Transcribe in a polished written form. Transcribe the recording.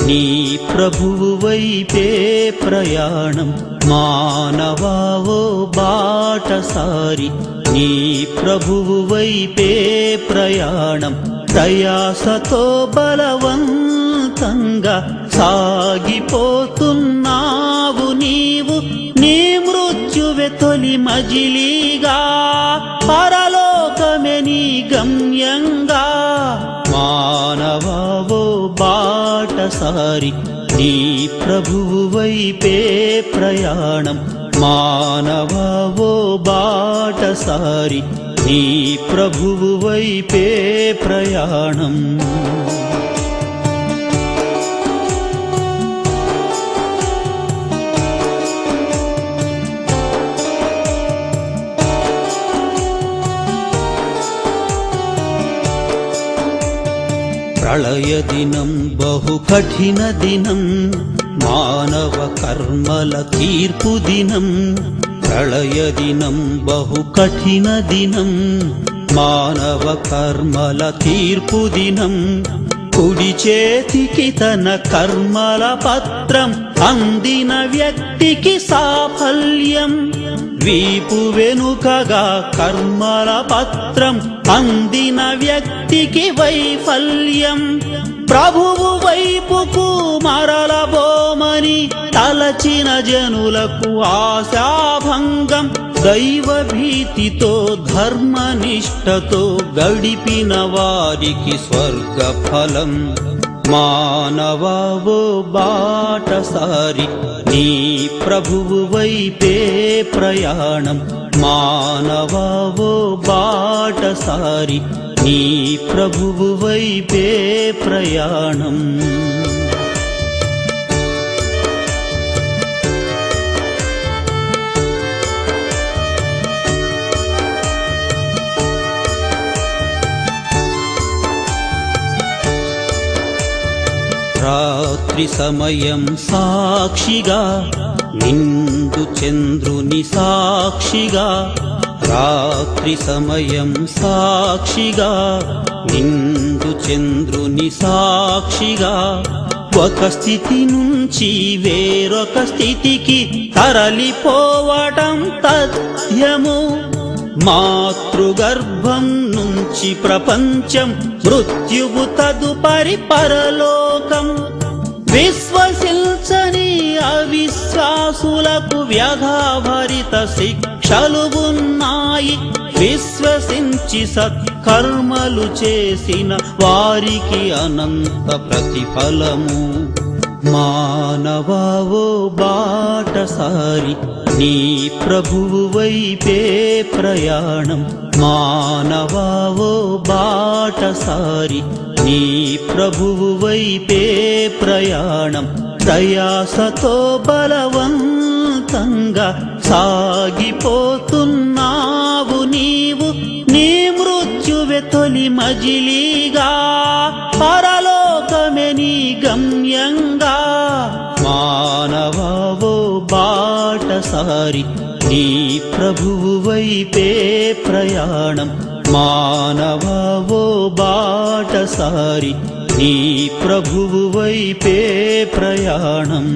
నీ ప్రభువు వైపే ప్రయాణం మానవా ఓ బాటసారి నీ ప్రభువు వైపే ప్రయాణం ప్రయాసతో బలవంతంగా సాగిపోతున్నావు నీవు నీ మృత్యువే తొలి మజిలీగా పరలోకమే నీ గమ్యంగా మానవా ఓ బాటసారి నీ ప్రభువు వైపే ప్రయాణం మానవా ఓ బాటసారి నీ ప్రభువు వైపే ప్రయాణం ప్రళయ దినం బహు కఠిన దినం మానవ కర్మల తీర్పు దినం ప్రళయ దినం బహు కఠిన దినం మానవ కర్మల తీర్పు దినం కుడి చేతికి తన కర్మల పత్రం అందిన వ్యక్తికి సాఫల్యం వీపు వెనుకగా కర్మల పత్రం అందిన వ్యక్తికి వైఫల్యం ప్రభువు వైపుకు మరలబోమని తలచిన జనులకు ఆశాభంగం దైవ భీతితో ధర్మనిష్టతో గడిపిన వారికి స్వర్గ ఫలం మానవా ఓ బాటసారి నీ ప్రభువు వైపే ప్రయాణం మానవా ఓ బాటసారి నీ ప్రభువు వైపే ప్రయాణం రాత్రి సమయం సాక్షిగా నిండు చంద్రుని సాక్షిగా రాత్రి సమయం సాక్షిగా నిండు చంద్రుని సాక్షిగా ఒక స్థితి నుంచి వేరొక స్థితికి తరలిపోవటం తథ్యము మాతృగర్భం నుంచి ప్రపంచం మృత్యువు తదుపరి పరలోకం విశ్వసించని అవిశ్వాసులకు వ్యధాభరిత శిక్షలు ఉన్నాయి విశ్వసించి సత్కర్మలు చేసిన వారికి అనంత ప్రతిఫలము మానవా ఓ బాటసారి నీ ప్రభువు వైపే ప్రయాణం మానవా ఓ బాటసారి నీ ప్రభువు వైపే ప్రయాణం ప్రయాసతో బలవంతంగా సాగిపోతున్నావు నీవు నీ మృత్యువే తొలి మజిలీగా పరలోకమే నీ గమ్యంగా మానవా ఓ బాటసారి నీ ప్రభువు వైపే ప్రయాణం మానవా ఓ బాటసారి నీ ప్రభువు వైపే ప్రయాణం